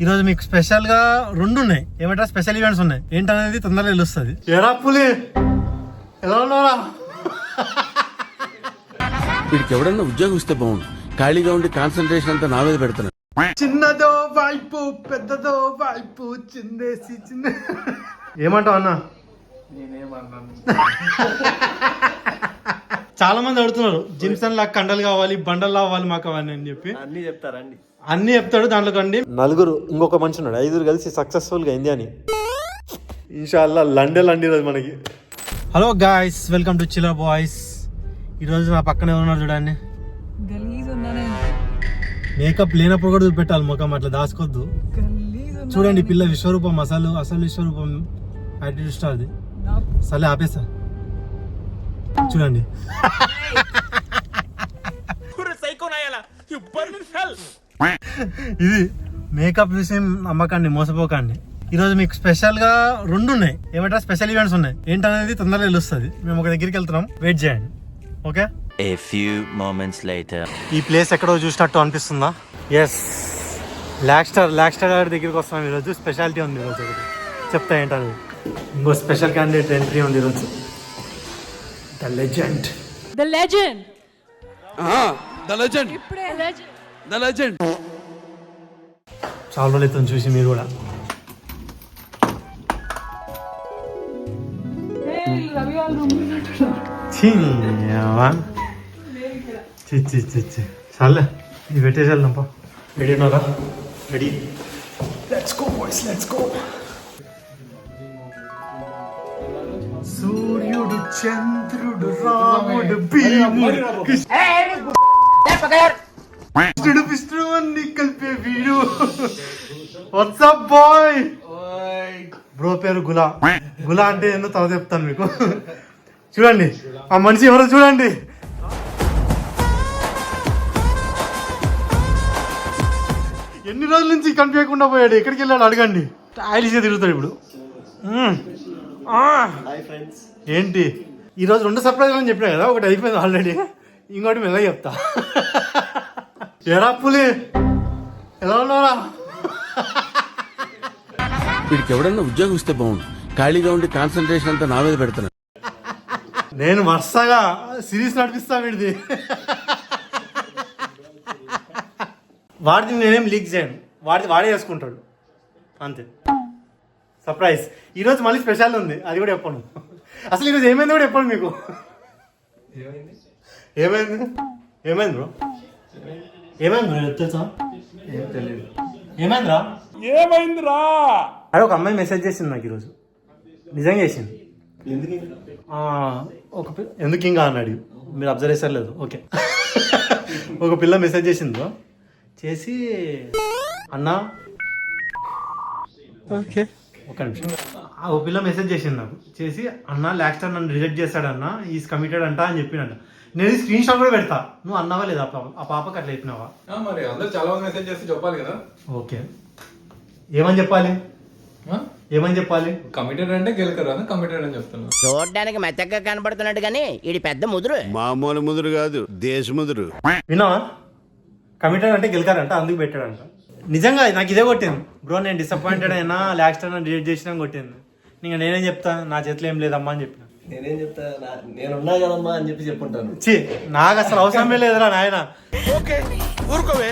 ఈరోజు మీకు స్పెషల్ గా 2 ఉన్నాయి. ఏమంటారా స్పెషల్ ఈవెంట్స్ ఉన్నాయి. ఏంటనేది తొందరగా తెలుస్తుంది. ఏరా పులి ఎలా ఉన్నారా? వీడికి ఎవడన్నా ఉద్యోగం ఇస్తే బాగుండు. ఖాళీగా ఉండి కాన్సన్ట్రేషన్ అంతా నా మీద పెడుతున్నాడు. చిన్నదో వైపు పెద్దదో వైపు చిందేసి చిన్న ఏమంటావు అన్న? చాలా మంది అడుగుతున్నారు జిమ్సన్ లా కండలు కావాలి, బండలు కావాలి మాకు అవన్నీ అని చెప్పి. అన్ని చెప్తారండి, అన్ని చెప్తాడు. దాంట్లో కండి 4 ఇంకొక మనిషి ఉన్నాడు. 5 కలిసి సక్సెస్ఫుల్ గా అయింది అని ఇన్షాల్లా లండే రోజు మనకి. Hello guys, welcome to chiller boys. ఈరోజు నా పక్కనే ఉన్నారు చూడండి. మేకప్ లేనప్పుడు కూడా చూపెట్టాలి ముఖం, అట్లా దాచుకోవద్దు. చూడండి పిల్ల విశ్వరూపం, అసలు విశ్వరూపం యాటిట్యూడ్ స్టార్ అది. సరే ఆపేస్తా చూడండి. ఇది మేకప్ చూసి నమ్మకండి, మోసపోకండి. ఈరోజు మీకు స్పెషల్ గా 2 ఉన్నాయి. ఏమంటారా స్పెషల్ ఈవెంట్స్ ఉన్నాయి. ఏంటనేది తొందరగా తెలుస్తుంది. మేము ఒక దగ్గరికి వెళ్తున్నాం, వెయిట్ చేయండి. Okay. A few moments later. ఈ ప్లేస్ ఎక్కడో చూసినట్టు అనిపిస్తుందా? ఎస్, లాక్ స్టార్ గారి దగ్గరికి వస్తున్నాం ఈరోజు. స్పెషాలిటీ ఉంది ఈరోజు, ఒకటి చెప్తా ఏంటది. ఇంకో స్పెషల్ క్యాండిడేట్ ఎంట్రీ ఉంది ఈరోజు. The legend. చాలా రోజులు చూసి మీరు కూడా. చాలే ఇది పెట్టేసి వెళ్దాంపా. రెడీ ఉన్నారా? Ready. Let's go boys, let's go. సూర్యుడు, చంద్రుడు, రాముడు, భీముడు, కృష్ణుడు, విష్ణుడు అన్ని కలిపే వీడు. WhatsApp bye. బ్రో పేరు గులా. గులా అంటే ఏందో తర్వాత చెప్తాను మీకు. చూడండి ఆ మనిషి ఎవరో చూడండి. ఎన్ని రోజుల నుంచి కనిపించకుండా పోయాడు. ఎక్కడికి వెళ్ళాడు అడగండి. స్టైలిష్గా తిరుగుతాడు ఇప్పుడు. ఏంటి ఈరోజు 2 సర్ప్రైజ్ అని చెప్పినా కదా, ఒకటి అయిపోయింది ఆల్రెడీ, ఇంకోటి మెల్లగా చెప్తా. ఏరా పులి ఎలా ఉన్నారా? వీడికి ఎవడన్నా ఉద్యోగం ఇస్తే బాగుండు. ఖాళీగా ఉండి కాన్సన్ట్రేషన్ అంతా నా మీద పెడుతున్నాడు. నేను వరుసగా సిరీస్ నడిపిస్తా వీడిది. వాడిది నేనేం లీక్ చేయను, వాడే చేసుకుంటాడు అంతే. సర్ప్రైజ్. ఈరోజు మళ్ళీ స్పెషల్ ఉంది, అది కూడా చెప్పను. అసలు ఈరోజు ఏమైంది కూడా చెప్పండి మీకు. ఏమైంది బ్రో? ఏమైంది బ్రో తెలుసా? ఏమైందిరా? అరే ఒక అమ్మాయి మెసేజ్ చేసింది నాకు ఈరోజు. నిజంగా చేసింది. ఎందుకు ఇంకా అన్నాడు, మీరు అబ్జర్వ్ చేశారు లేదు? ఓకే. ఒక పిల్ల మెసేజ్ చేసింది, చేసి అన్నా ఓకే ఒక నిమిషం. ఓ పిల్ల మెసేజ్ చేసింది నాకు, చేసి అన్నా లాక్స్టార్ నన్ను రిజెక్ట్ చేస్తాడన్నా, ఈజ్ కమిటెడ్ అంట అని చెప్పినట్ట. నేను స్క్రీన్ షాట్ కూడా పెడతా. నువ్వు అన్నావా లేదా ఆ పాపకి అట్లా చెప్పినావా? మరి అందరూ చాలా మంది మెసేజ్ చేసి చెప్పాలి కదా. ఓకే, ఏమని చెప్పాలి? కమిటెడ్ అంటే గెలకరా, కమిటెడ్ అని చెప్తున్నా. చూడడానికి మెత్తగా కనబడుతున్నాడు కానీ ఇది పెద్ద ముదురు. మామూలు ముదురు కాదు, దేశ ముదురు. విన్నావా? కమిటెడ్ అంటే గెలికారంట, అందుకు పెట్టాడంట. నిజంగా నాకు ఇదే కొట్టింది బ్రో. నేను డిసప్పాయింటెడ్ అయినా లాక్స్టార్ నన్ను డిలీట్ చేసినా కొట్టింది. ఇంకా నేనేం చెప్తా, నా చేతిలో ఏం లేదమ్మా అని చెప్పిన. నేనేం చెప్తా, నేనున్నా కదమ్మా అని చెప్పుంటాను. నాకు అసలు అవసరమే లేదురా నాయన. ఓకే ఊరుకోవే,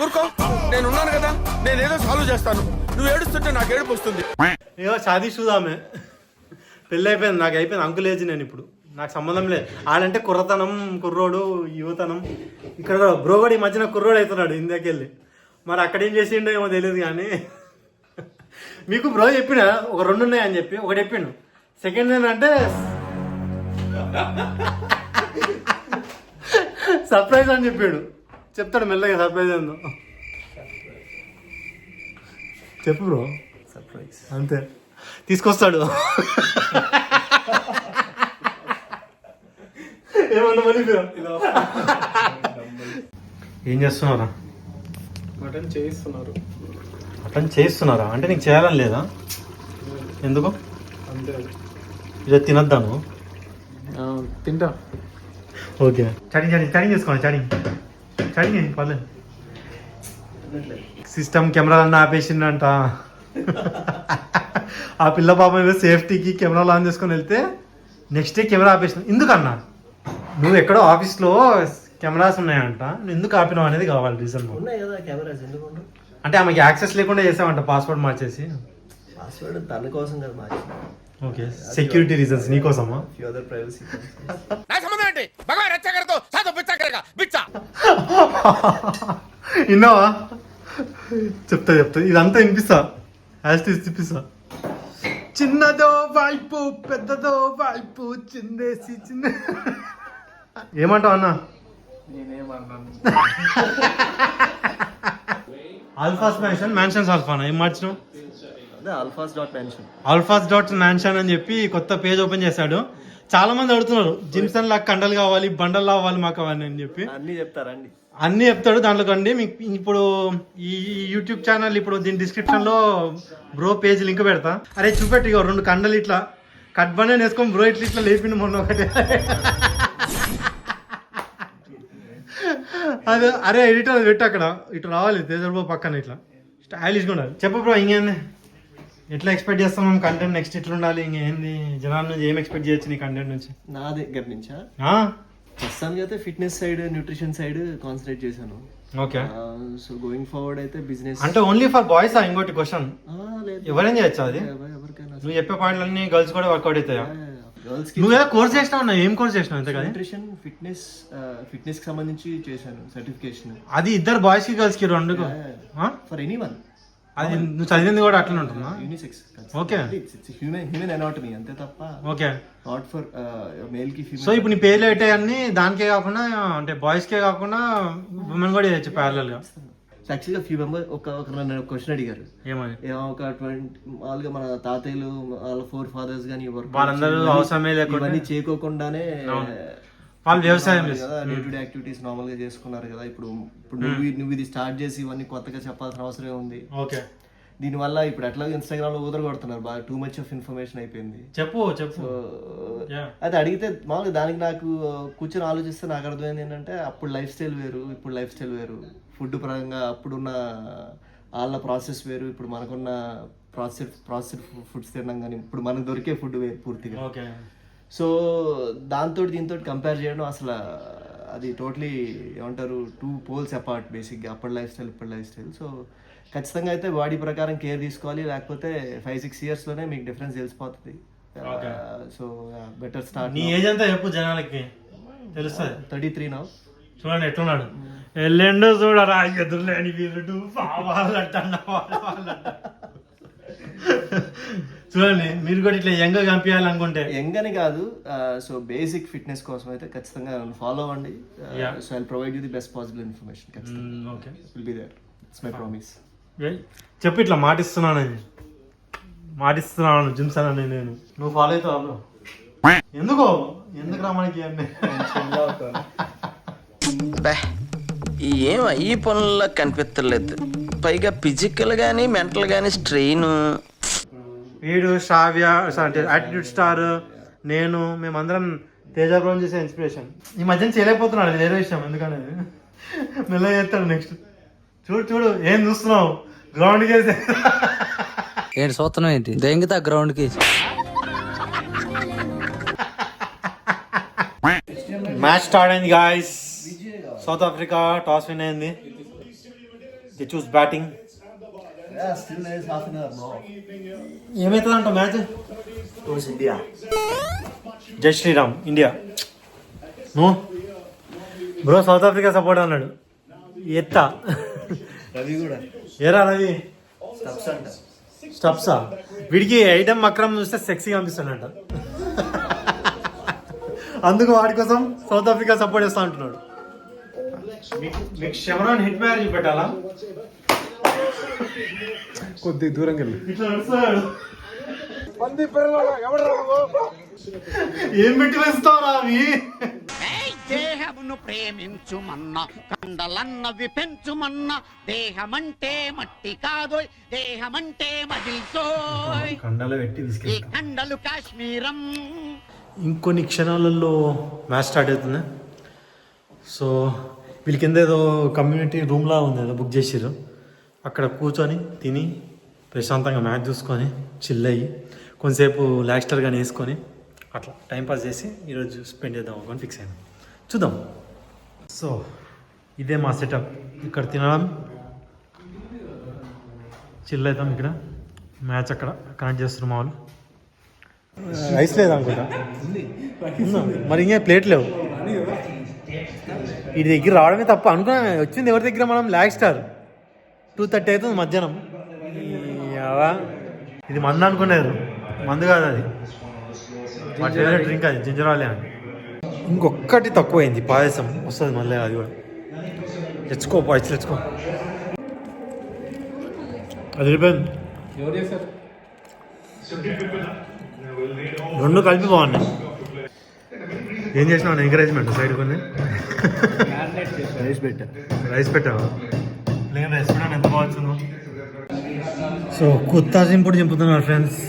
ఊరుకో. నేనున్నాను కదా, నేనేదో సాల్వ్ చేస్తాను. నువ్వు ఏడుస్తుంటే నాకు ఏడుపు వస్తుంది. ఏదో షాదీ చూదామే, పెళ్ళి అయిపోయింది, నాకు అయిపోయింది. అంకుల్ ఏజ్ నేను ఇప్పుడు, నాకు సంబంధం లేదు. ఆడంటే కుర్రతనం, కుర్రోడు, యువతనం. ఇక్కడ బ్రో కూడా ఈ మధ్యన కుర్రోడు అవుతున్నాడు ఇందాకెళ్ళి. మరి అక్కడేం చేసిండో ఏమో తెలియదు కానీ మీకు బ్రో చెప్పిన ఒక 2 ఉన్నాయి అని చెప్పి ఒకటి చెప్పిండు. సెకండ్ ఏంటంటే సర్ప్రైజ్ అని చెప్పాడు. చెప్తాడు మెల్లగా సర్ప్రైజ్ ఏందో. చెప్పు బ్రో. సర్ప్రైజ్ అంతే, తీసుకొస్తాడు. ఏమన్నా మళ్ళీ ఏం చేస్తున్నారా? మటన్ చేయిస్తున్నారా అంటే నీకు చేయాలని లేదా? ఎందుకు? అంతే, ఇది తినద్దాను. తింటా. ఓకే, చడింగ్ చేసుకోండి. చడింగ్ పర్లేదు. సిస్టమ్ కెమెరాలన్నీ ఆపేసిండంట. ఆ పిల్ల పాపం ఏదో సేఫ్టీకి కెమెరాలు ఆన్ చేసుకొని వెళ్తే నెక్స్ట్ డే కెమెరా ఆపేసిన. ఎందుకన్నా నువ్వు ఎక్కడో ఆఫీస్లో కెమెరాస్ ఉన్నాయంట, నువ్వు ఎందుకు ఆపినావు అనేది కావాలి రీజన్. ఉన్నాయి కదా కెమెరాస్, ఎందుకు అంటే ఆమెకి యాక్సెస్ లేకుండా చేసామంట పాస్వర్డ్ మార్చేసి. పాస్వర్డ్ తన కోసం కదా మార్చిన. ఓకే, సెక్యూరిటీ రీజన్స్ నీకోసమా? Few other privacy. నా సంబంధం ఏంటి? భగవాన్ రచ్చగడతో సాధు బిచ్చగడగా బిచ్చ. విన్నావా? చెప్తా ఇదంతా వినిపిస్తా, చూపిస్తా. చిన్నదో వైపు పెద్దదో వైపు చిందేసి చిన్న ఏమంటావు అన్న? నేనేమన్నాను? ఆల్ఫాస్ మ్యాన్షన్స్ ఆల్ఫానా ఏం మార్చినావు? అదే alphas.mansion. alphas.mansion అని చెప్పి కొత్త పేజ్ ఓపెన్ చేశాడు. చాలా మంది అడుగుతున్నారు జిమ్సన్ లాగా కండలు కావాలి, బండలు కావాలి మాకు అవన్నీ అని చెప్పి. అన్ని చెప్తారండి, అన్ని చెప్తాడు దాంట్లో కండి. మీకు ఇప్పుడు ఈ యూట్యూబ్ ఛానల్ ఇప్పుడు దీని డిస్క్రిప్షన్ లో బ్రో పేజ్ లింక్ పెడతా. అరే చూపెట్టి 2 కండలు ఇట్లా కట్ బండి వేసుకొని బ్రో ఇట్లా లేపిండు మొన్న ఒకటి. అదే అరే ఎడిటర్ అది పెట్టు అక్కడ, ఇటు రావాలి తేజర్ బ్రో పక్కన ఇట్లా స్టైలిష్గా ఉండాలి. చెప్పు బ్రో ఇంకేంది, ఎట్లా ఎక్స్పెక్ట్ చేస్తాం మనం కంటెంట్ నెక్స్ట్ ఇట్లా ఉండాలి? ఇంకేంది జనాల నుంచి ఏం ఎక్స్పెక్ట్ చేయొచ్చు నీ కంటెంట్ నుంచి? నా దగ్గర నుంచా ప్రస్తుతానికి అయితే fitness side, nutrition side concentrate చేశాను. ఓకే, సో గోయింగ్ ఫార్వర్డ్ అయితే బిజినెస్ అంటే ఓన్లీ ఫర్ బాయ్స్. ఇంకోటి క్వశ్చన్, లేదు ఎవరైనా చేయొచ్చు అది? ఎవరికైనా నువ్వు చెప్పే పాయింట్లు అన్ని గర్ల్స్ కూడా వర్కౌట్ అవుతాయా? గర్ల్స్ కి నువ్వు ఏదో కోర్స్ చేసినావు, ఏం కోర్స్ చేసినావు అంతే కదా? న్యూట్రిషన్ ఫిట్నెస్ కి సంబంధించి చేశాను సర్టిఫికేషన్. అది ఇద్దరు బాయ్స్ కి గర్ల్స్ కి రెండు ఫర్ ఎనీవన్. అది నువ్వు చదివింది కూడా అట్లనే ఉంటుందా? యూనిసెక్స్. ఓకే, హ్యూమన్ అనాటమీ అంతే తప్ప ఓకే. నాట్ ఫర్ మేల్ కి సో ఫీమేల్. ఇప్పుడు నీ పేర్లు పెట్టేయన్నీ దానికే కాకుండా, అంటే బాయ్స్ కే కాకుండా ఉమెన్ కూడా చేయొచ్చు ప్యారలల్ గా. యాక్చువల్గా ఫ్యూ మెంబర్ ఒక నన్ను క్వశ్చన్ అడిగారు, ఏమని? ఒక 20 మామూలుగా మన తాతయ్యలు వాళ్ళ 4 fathers కానీ వాళ్ళందరూ అవసరమే లేకుండా ఇవన్నీ చేయకోకుండానే వాళ్ళు వ్యవసాయం కదా, day to day activities normal గా చేసుకున్నారు కదా. ఇప్పుడు నువ్వు ఇది స్టార్ట్ చేసి ఇవన్నీ కొత్తగా చెప్పాల్సిన అవసరం ఉంది. ఓకే, దీనివల్ల ఇప్పుడు ఎట్లా ఇన్స్టాగ్రామ్ లో ఊదర కొడుతున్నారు బాగా, టూ మచ్ ఆఫ్ ఇన్ఫర్మేషన్ అయిపోయింది. చెప్పు. అది అడిగితే మామూలుగా దానికి నాకు కూర్చొని ఆలోచిస్తే నాకు అర్థమైంది ఏంటంటే, అప్పుడు లైఫ్ స్టైల్ వేరు, ఇప్పుడు లైఫ్ స్టైల్ వేరు. ఫుడ్ పరంగా అప్పుడున్న వాళ్ళ ప్రాసెస్ వేరు, ఇప్పుడు మనకున్న ప్రాసెస్డ్ ఫుడ్స్ తినడం కానీ ఇప్పుడు మనకు దొరికే ఫుడ్ వేరు పూర్తిగా. ఓకే, సో దీంతో కంపేర్ చేయడం అసలు అది టోటలీ ఏమంటారు, 2 poles అపార్ట్ బేసిక్గా, అప్పటి లైఫ్ స్టైల్ ఇప్పుడు లైఫ్ స్టైల్. సో ఖచ్చితంగా అయితే బాడీ ప్రకారం కేర్ తీసుకోవాలి, లేకపోతే 5-6 yearsలోనే మీకు డిఫరెన్స్ తెలిసిపోతుంది. So better start. నీ ఏజ్ అంతా చెప్పు జనాలకి తెలుస్తుంది. 33 now. చూడండి ఎట్లున్నాడు, ఎల్లెండో చూడరా ఎదురులేని వీరుడు వాళ్ళంట. చూడండి మీరు కూడా ఇట్లా యంగ్ పంపించాలనుకుంటే, యంగ్ అని కాదు, సో బేసిక్ ఫిట్నెస్ కోసం అయితే ఖచ్చితంగా ఫాలో అవ్వండి. So I provide you the best possible information. ఖచ్చితంగా okay, will be there. It's my promise. చెప్పు ఇట్లా మాటిస్తున్నాను జిమ్స్ అని నేను. నువ్వు ఫాలో అవుతావు బ్రో? ఎందుకు రా మనకి అన్నీ? ఏం ఈ పనుల్లో కనిపించలేదు, పైగా ఫిజికల్ గానీ మెంటల్ గానీ స్ట్రెయిన్. వీడు శ్రావ్య అంటే యాటిట్యూడ్ స్టార్, నేను మేమందరం తేజ బ్రోని చేసే ఇన్స్పిరేషన్. ఈ మధ్యన చేయలేకపోతున్నాడు, అది వేరే విషయం. ఎందుకనేది మెల్లగా చేస్తాడు నెక్స్ట్. చూడు ఏం చూస్తున్నావు, గ్రౌండ్ కేసే ఏంటి చూస్తున్నావు ఏంటి? దెంగతా గ్రౌండ్ కి. మ్యాచ్ స్టార్ట్ అయింది guys. South Africa toss win అయింది. The choose batting. ఏమవుతుందంట match? India. Jai Shriram India. నువ్వు బ్రో సౌత్ ఆఫ్రికా సపోర్ట్ అన్నాడు. ఎత్తా రవి కూడా ఏరా రవి స్టెప్స్ అంట. స్టెప్సా? వీడికి ఐటమ్ అక్రమ్ చూస్తే సెక్సీగా అనిపిస్తాడంట. అందుకు వాడి కోసం సౌత్ ఆఫ్రికా సపోర్ట్ చేస్తా అంటున్నాడు. మీకు షెవరాన్ హిట్ మ్యారేజ్ చూపెట్టాలా? కొద్ది దూరంగా వెళ్ళి ఇట్లా నడుస్తున్నాడు. ఏం పెట్టి వేస్తావురా అవి? దేహమును ప్రేమించుమన్నా, కండలన్నవి పెంచుమన్నా, దేహమంటే మట్టి కాదోయ్, దేహమంటే మజిల్సోయ్, కండలు పెట్టి ఈ తీసుకెళ్తా. కండలు కాశ్మీరం. ఇంకొన్ని క్షణాలలో మ్యాచ్ స్టార్ట్ అవుతుంది. సో వీళ్ళ కింద ఏదో కమ్యూనిటీ రూమ్లా ఉంది, ఏదో బుక్ చేసిర్రు. అక్కడ కూర్చొని తిని ప్రశాంతంగా మ్యాచ్ చూసుకొని చిల్ అయ్యి కొంతసేపు లాక్స్టర్ కానీ వేసుకొని అట్లా టైంపాస్ చేసి ఈరోజు స్పెండ్ చేద్దాం అనుకొని ఫిక్స్ అయ్యాను. చూద్దాం. సో ఇదే మా సెటప్. ఇక్కడ తినడం, చిల్ అవుతాం. ఇక్కడ మ్యాచ్ అక్కడ కనెక్ట్ చేస్తున్నారు మా వాళ్ళు. రైస్ లేదు అనుకుంటా. మరి ఇంకా ప్లేట్ లేవు. వీడి దగ్గర రావడమే తప్ప అనుకున్నా. వచ్చింది ఎవరి దగ్గర? మనం లాక్స్టార్. 2:30 అవుతుంది మధ్యాహ్నం. ఇది మందు అనుకున్నారు, మందు కాదు అది. మా ఫేవరెట్ డ్రింక్ అది, జింజర్ ఆయిల్ అని. ఇంకొక్కటి తక్కువైంది, పాయసం వస్తుంది మళ్ళీ. అది కూడా తెచ్చుకో, పాయసం తెచ్చుకో. అది వెళ్ళిపోయింది. ఎవరు చేశారు? రెండు కలిపి బాగున్నాయి. ఏం చేసినావు? ఎంకరేజ్మెంట్ సైడ్ కొన్ని రైస్ పెట్టావా? లేదు, రైస్ పెట్టాను. ఎంత బాగుంటుందో. సో కొత్త చింపుడు చింపుతున్నారు ఫ్రెండ్స్.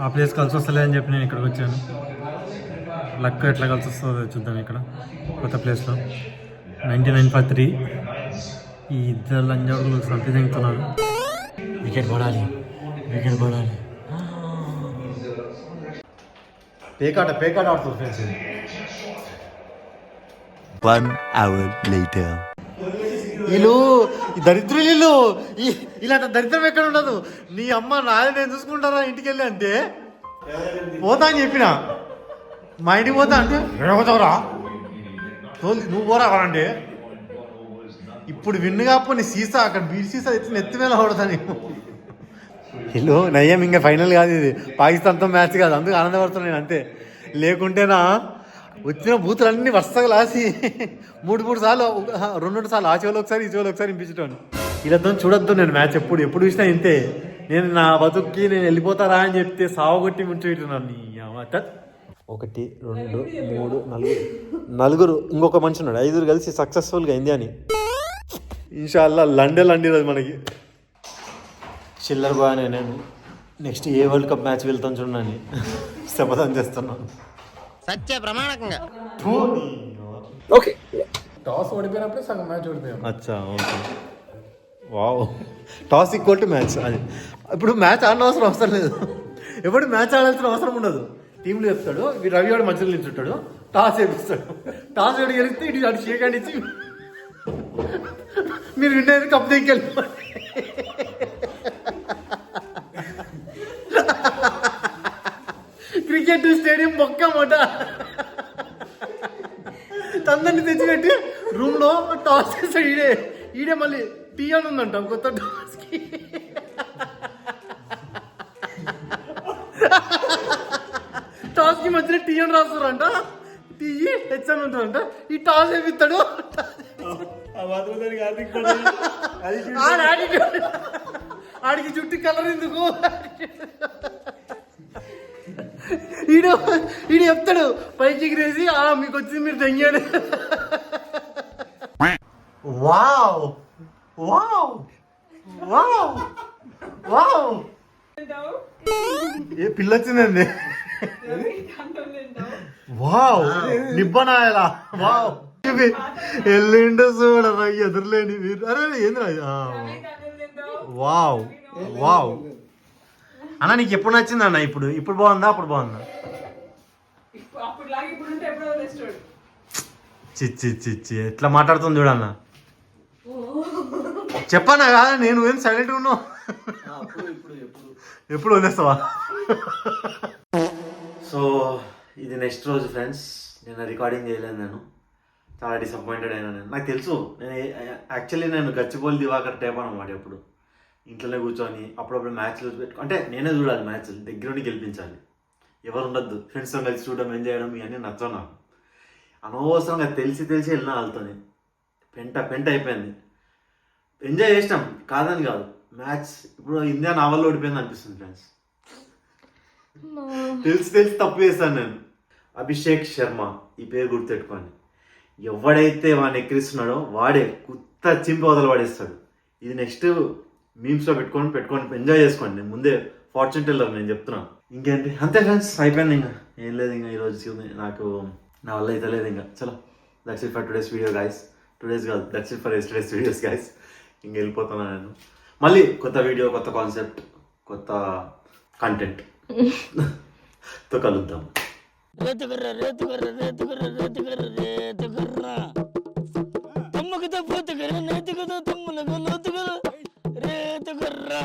ఆ ప్లేస్ కలిసి వస్తలే అని చెప్పి నేను ఇక్కడికి వచ్చాను. లక్ ఎట్లా కలిసి వస్తుందో చూద్దాం. ఇక్కడ కొత్త ప్లేస్లో 99.3 ఈ ఇద్దరు లంజాడులు సంపి తింటున్నారు. వికెట్ పడాలి, వికెట్ పడాలి. పేకాట ఆడుతుంది ఫ్రెండ్స్. 1 hour later. వీళ్ళు దరిద్రులు, ఇలాంటి దరిద్రం ఎక్కడ ఉండదు. నీ అమ్మ నాది నేను చూసుకుంటారా ఇంటికి వెళ్ళి అంటే పోతా అని చెప్పిన. మా ఇంటికి పోతా అంటే పోతావురా, నువ్వు పోరా అంటే ఇప్పుడు విన్ను కాపు నీ సీసా అక్కడ బీర్ సీసా ఎత్తి నెత్తి మీద పడతా నీకు. వీళ్ళు నయ్యం ఇంకా ఫైనల్ కాదు, ఇది పాకిస్తాన్తో మ్యాచ్ కాదు. అందుకు ఆనందపడుతున్నాను నేను అంతే. లేకుంటేనా వచ్చిన బూతులన్నీ వరుసగా లాసి 3 సార్లు 2 సార్లు ఆ చెవులు ఒకసారి ఈ చెవులు ఒకసారి ఇంపించటాను. వీళ్ళతో చూడొద్దు నేను మ్యాచ్. ఎప్పుడు చూసినా ఇంతే. నేను నా బతుక్కి నేను వెళ్ళిపోతారా అని చెప్తే సావగొట్టి ముంచుతున్నాను. 1 2 3 4 ఇంకొక మనిషి ఉన్నాడు. 5 కలిసి సక్సెస్ఫుల్గా అయింది అని ఇన్షాల్లా. లండే రోజు మనకి చిల్లర బాగానే. నేను నెక్స్ట్ ఏ వరల్డ్ కప్ మ్యాచ్ వెళ్తాను చూడండి, శపథం చేస్తున్నాను. సత్య ప్రమాణకంగా. ఓకే, టాస్ ఓడిపోయినప్పుడే సగం మ్యాచ్ ఓడిపోయాం. అచ్చా, okay. Wow, toss equal to match. అది ఇప్పుడు మ్యాచ్ ఆడిన అవసరం లేదు. ఎప్పుడు మ్యాచ్ ఆడాల్సిన అవసరం ఉండదు. టీంలో చెప్తాడు, రవి వాడు మధ్యలో నిల్చుంటాడు, టాస్ వేపిస్తాడు. టాస్ వేడి గెలిస్తే ఇటు అటు షేక్ హ్యాండ్ ఇచ్చి మీరు విన్నారు కప్ దగ్గరికి వెళ్ళిపోండి. క్రికెట్ స్టేడియం మొక్క మొట తందరిని తెచ్చిపెట్టి రూమ్ లో టాస్ చేస్తాడు. ఈడే మళ్ళీ టీ అని ఉందంట కొత్త టాస్ కి. టాస్ కి మధ్యలో టీ అని రాస్తారంట. టీ హెచ్ అని ఉంటుందంట. ఈ టాస్ వేపిస్తాడు. ఆడికి చుట్టూ కలర్ ఎందుకు? ఈడు చెప్తాడు పైకి ఎగిరేసి, మీకు వచ్చింది మీరు తెంగాడు. వావ్ వావ్ వావ్ వావ్, ఏ పిల్ల వచ్చిందండి. వావ్, నిబ్బనాయలా. వావ్, ఎల్లుండో చూడరా ఎదురులేని మీరు. అరే ఏంద్రా. వావ్ వావ్ అన్న, నీకు ఎప్పుడు నచ్చింది అన్న? ఇప్పుడు బాగుందా, అప్పుడు బాగుందా? చిచ్చి ఎట్లా మాట్లాడుతుంది చూడన్న. చెప్పన్నా కాదా, నేను ఏం సైలెంట్గా ఉన్నావు. ఎప్పుడు వదిలేస్తావా? సో ఇది నెక్స్ట్ రోజు ఫ్రెండ్స్. నేను రికార్డింగ్ చేయలేదు. నేను చాలా డిసప్పాయింటెడ్ అయినా. నాకు తెలుసు, నేను గచ్చిబౌలి దివాకర్ టైప్ అనమాట. ఎప్పుడు ఇంట్లోనే కూర్చొని అప్పుడప్పుడు మ్యాచ్లు అంటే నేనే చూడాలి, మ్యాచ్లు దగ్గరుండి గెలిపించాలి. ఎవరు ఉండద్దు, ఫ్రెండ్స్తో కలిసి చూడడం, ఎంజాయ్ చేయడం ఇవన్నీ నచ్చవు నాకు. అనవసరంగా తెలిసి వెళ్ళిన వాళ్ళతోనే పెంట అయిపోయింది. ఎంజాయ్ చేసినాం కాదని కాదు, మ్యాచ్ ఇప్పుడు ఇండియా నా వల్ల ఓడిపోయింది అనిపిస్తుంది ఫ్రెండ్స్. తెలిసి తప్పు చేస్తాను నేను. అభిషేక్ శర్మ ఈ పేరు గుర్తుపెట్టుకోండి. ఎవడైతే వాడిని ఎక్కిరిస్తున్నాడో వాడే కొత్త చింపి వదలు పడేస్తాడు. ఇది నెక్స్ట్ మీమ్స్లో పెట్టుకొని ఎంజాయ్ చేసుకోండి. నేను ముందే ఫార్చ్యూన్ టెల్లర్, నేను చెప్తున్నాను. ఇంకేంటి, అంతే ఫ్రెండ్స్, అయిపోయింది. ఇంకా ఏం లేదు. ఇంకా ఈరోజు నాకు నా వల్ల అయితే లేదు. ఇంకా చలో, that's it for today's video guys. Today's కాదు, that's it for yesterday's videos guys. ఇంక వెళ్ళిపోతున్నాను నేను. మళ్ళీ కొత్త వీడియో, కొత్త కాన్సెప్ట్, కొత్త కంటెంట్ తో కలుద్దాం. తమ్ముకు తప్పు రేతుకురా